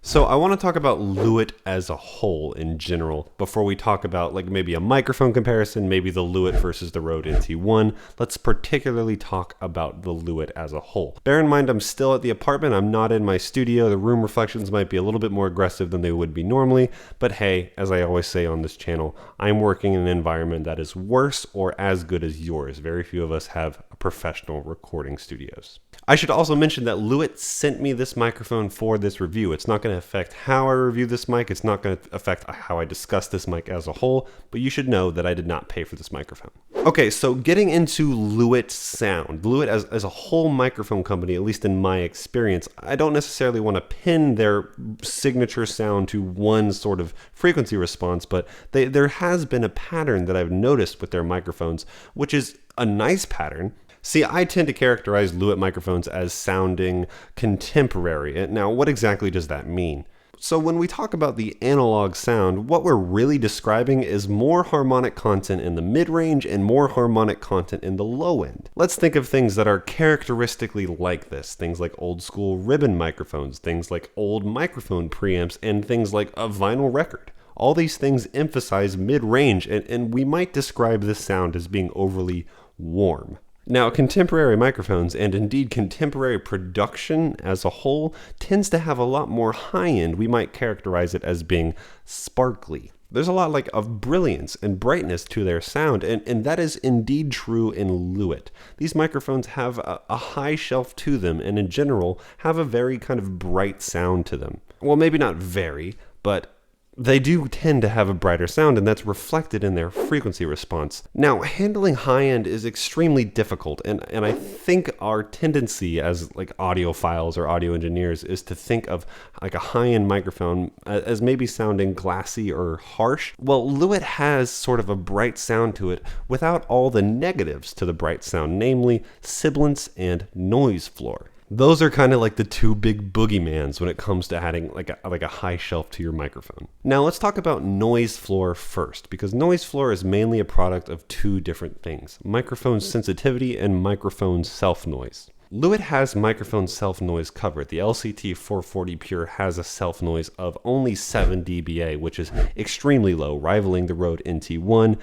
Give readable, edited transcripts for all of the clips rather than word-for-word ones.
So I want to talk about Lewitt as a whole in general before we talk about like maybe a microphone comparison, maybe the Lewitt versus the Rode NT1. Let's particularly talk about the Lewitt as a whole. Bear in mind I'm still at the apartment, I'm not in my studio. The room reflections might be a little bit more aggressive than they would be normally, but hey, as I always say on this channel, I'm working in an environment that is worse or as good as yours. Very few of us have professional recording studios. I should also mention that Lewitt sent me this microphone for this review. It's not going to affect how I review this mic. It's not going to affect how I discuss this mic as a whole, but you should know that I did not pay for this microphone. Okay, so getting into Lewitt sound. Lewitt as a whole microphone company, at least in my experience, I don't necessarily want to pin their signature sound to one sort of frequency response, but there has been a pattern that I've noticed with their microphones, which is a nice pattern. See, I tend to characterize Lewitt microphones as sounding contemporary. Now, what exactly does that mean? So when we talk about the analog sound, what we're really describing is more harmonic content in the mid-range and more harmonic content in the low end. Let's think of things that are characteristically like this. Things like old school ribbon microphones, things like old microphone preamps, and things like a vinyl record. All these things emphasize mid-range, and we might describe this sound as being overly warm. Now, contemporary microphones, and indeed contemporary production as a whole, tends to have a lot more high-end. We might characterize it as being sparkly. There's a lot of brilliance and brightness to their sound, and that is indeed true in Lewitt. These microphones have a high shelf to them, and in general, have a very kind of bright sound to them. Well, maybe not very, but they do tend to have a brighter sound, and that's reflected in their frequency response. Now, handling high-end is extremely difficult, and I think our tendency as like audiophiles or audio engineers is to think of like a high-end microphone as maybe sounding glassy or harsh. Well, Lewitt has sort of a bright sound to it without all the negatives to the bright sound, namely sibilance and noise floor. Those are kind of like the two big boogeymans when it comes to adding like a high shelf to your microphone. Now let's talk about noise floor first, because noise floor is mainly a product of two different things: microphone sensitivity and microphone self-noise. Lewitt has microphone self-noise covered. The LCT 440 Pure has a self-noise of only 7 dBA, which is extremely low, rivaling the Rode NT1,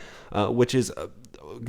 which is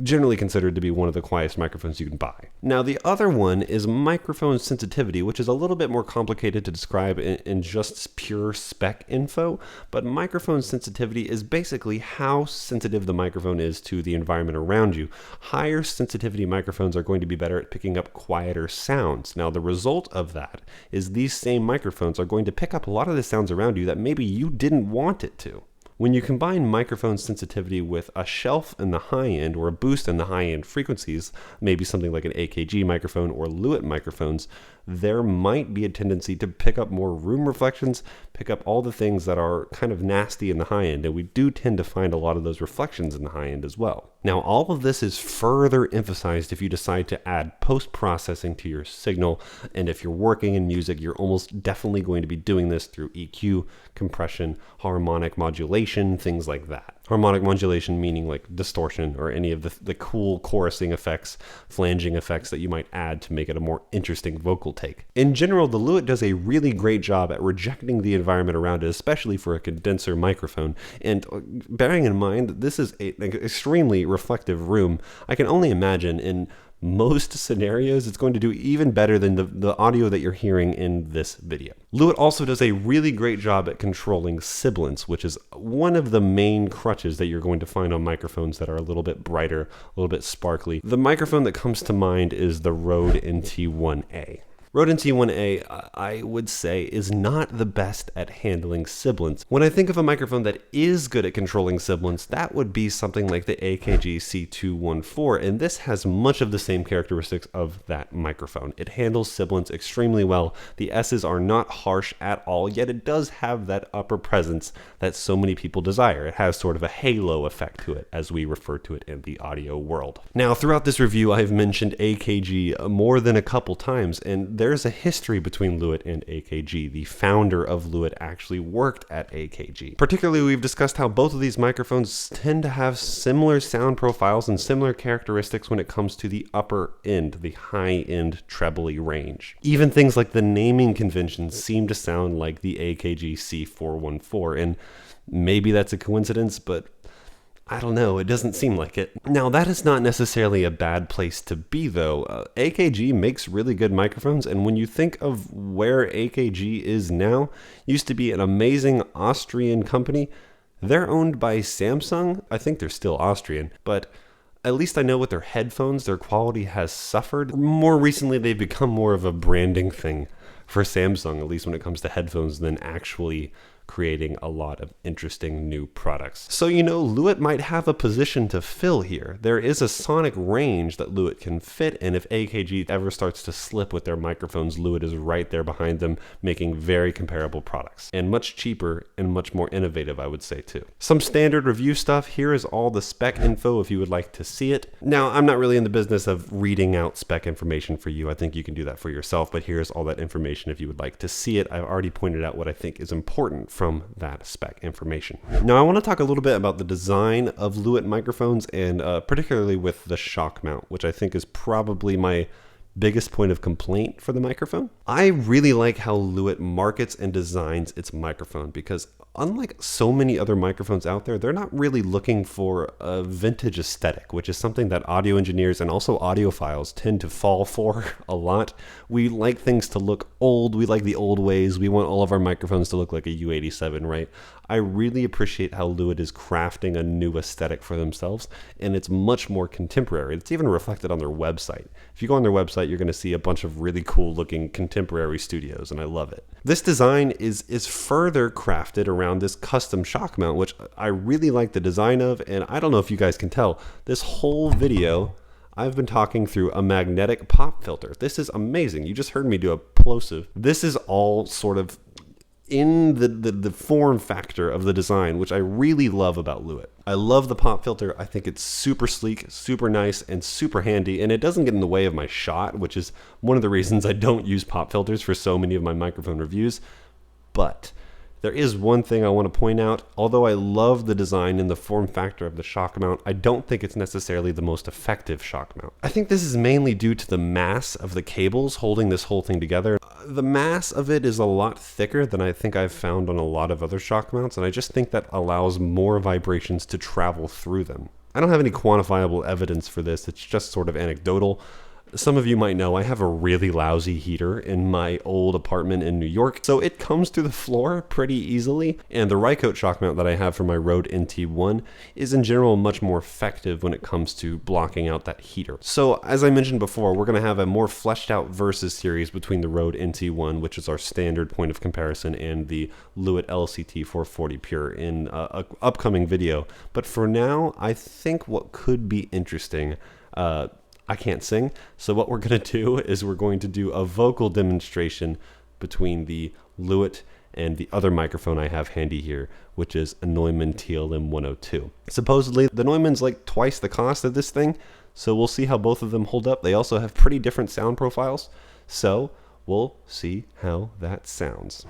generally considered to be one of the quietest microphones you can buy. Now, the other one is microphone sensitivity, which is a little bit more complicated to describe in just pure spec info, but microphone sensitivity is basically how sensitive the microphone is to the environment around you. Higher sensitivity microphones are going to be better at picking up quieter sounds. Now, the result of that is these same microphones are going to pick up a lot of the sounds around you that maybe you didn't want it to. When you combine microphone sensitivity with a shelf in the high end or a boost in the high end frequencies, maybe something like an AKG microphone or Lewitt microphones, there might be a tendency to pick up more room reflections, pick up all the things that are kind of nasty in the high end, and we do tend to find a lot of those reflections in the high end as well. Now, all of this is further emphasized if you decide to add post-processing to your signal, and if you're working in music, you're almost definitely going to be doing this through EQ, compression, harmonic modulation, things like that. Harmonic modulation meaning like distortion or any of the cool chorusing effects, flanging effects that you might add to make it a more interesting vocal take. In general, the Lewitt does a really great job at rejecting the environment around it, especially for a condenser microphone. And bearing in mind, this is an extremely reflective room. I can only imagine in most scenarios, it's going to do even better than the audio that you're hearing in this video. Lewitt also does a really great job at controlling sibilance, which is one of the main crutches that you're going to find on microphones that are a little bit brighter, a little bit sparkly. The microphone that comes to mind is the Rode NT1A. Rode NT1A, I would say, is not the best at handling sibilance. When I think of a microphone that is good at controlling sibilance, that would be something like the AKG C214, and this has much of the same characteristics of that microphone. It handles sibilance extremely well. The S's are not harsh at all, yet it does have that upper presence that so many people desire. It has sort of a halo effect to it, as we refer to it in the audio world. Now, throughout this review, I've mentioned AKG more than a couple times, and there's a history between Lewitt and AKG. The founder of Lewitt actually worked at AKG. Particularly, we've discussed how both of these microphones tend to have similar sound profiles and similar characteristics when it comes to the upper end, the high-end trebly range. Even things like the naming conventions seem to sound like the AKG C414, and maybe that's a coincidence, but I don't know, it doesn't seem like it. Now, that is not necessarily a bad place to be, though. AKG makes really good microphones, and when you think of where AKG is now, used to be an amazing Austrian company. They're owned by Samsung. I think they're still Austrian, but at least I know with their headphones, their quality has suffered. More recently, they've become more of a branding thing for Samsung, at least when it comes to headphones, than actually creating a lot of interesting new products. So, Lewitt might have a position to fill here. There is a sonic range that Lewitt can fit, and if AKG ever starts to slip with their microphones, Lewitt is right there behind them, making very comparable products. And much cheaper and much more innovative, I would say, too. Some standard review stuff. Here is all the spec info if you would like to see it. Now, I'm not really in the business of reading out spec information for you. I think you can do that for yourself, but here's all that information if you would like to see it. I've already pointed out what I think is important from that spec information. Now, I want to talk a little bit about the design of Lewitt microphones, and particularly with the shock mount, which I think is probably my biggest point of complaint for the microphone. I really like how Lewitt markets and designs its microphone, because unlike so many other microphones out there, they're not really looking for a vintage aesthetic, which is something that audio engineers and also audiophiles tend to fall for a lot. We like things to look old. We like the old ways. We want all of our microphones to look like a U87, right? I really appreciate how Lewitt is crafting a new aesthetic for themselves, and it's much more contemporary. It's even reflected on their website. If you go on their website, you're going to see a bunch of really cool looking contemporary studios, and I love it. This design is further crafted around this custom shock mount, which I really like the design of, and I don't know if you guys can tell, this whole video I've been talking through a magnetic pop filter. This is amazing. You just heard me do a plosive. This is all sort of in the form factor of the design, which I really love about Lewitt. I love the pop filter. I think it's super sleek, super nice, and super handy, and it doesn't get in the way of my shot, which is one of the reasons I don't use pop filters for so many of my microphone reviews. But there is one thing I want to point out. Although I love the design and the form factor of the shock mount, I don't think it's necessarily the most effective shock mount. I think this is mainly due to the mass of the cables holding this whole thing together. The mass of it is a lot thicker than I think I've found on a lot of other shock mounts, and I just think that allows more vibrations to travel through them. I don't have any quantifiable evidence for this. It's just sort of anecdotal. Some of you might know I have a really lousy heater in my old apartment in New York, so it comes to the floor pretty easily, and the Rycote shock mount that I have for my Rode NT1 is in general much more effective when it comes to blocking out that heater. So as I mentioned before, we're going to have a more fleshed out versus series between the Rode NT1, which is our standard point of comparison, and the Lewitt LCT 440 Pure in an upcoming video. But for now, I think what could be interesting, I can't sing, so what we're going to do is we're going to do a vocal demonstration between the Lewitt and the other microphone I have handy here, which is a Neumann TLM 102. Supposedly, the Neumann's like twice the cost of this thing, so we'll see how both of them hold up. They also have pretty different sound profiles, so we'll see how that sounds.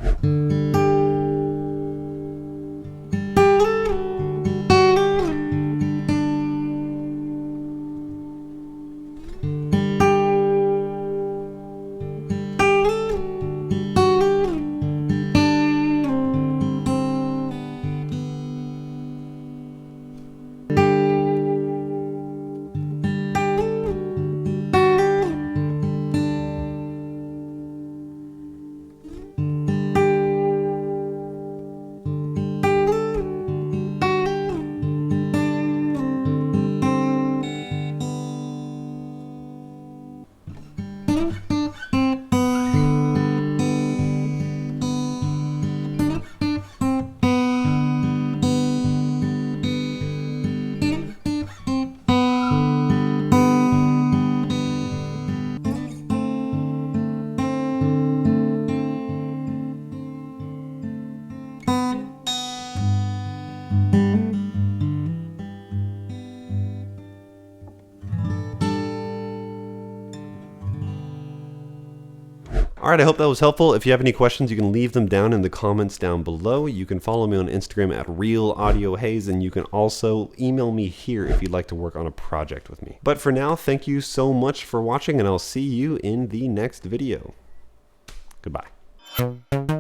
All right, I hope that was helpful. If you have any questions, you can leave them down in the comments down below. You can follow me on Instagram at @RealAudioHaze, and you can also email me here if you'd like to work on a project with me. But for now, thank you so much for watching, and I'll see you in the next video. Goodbye.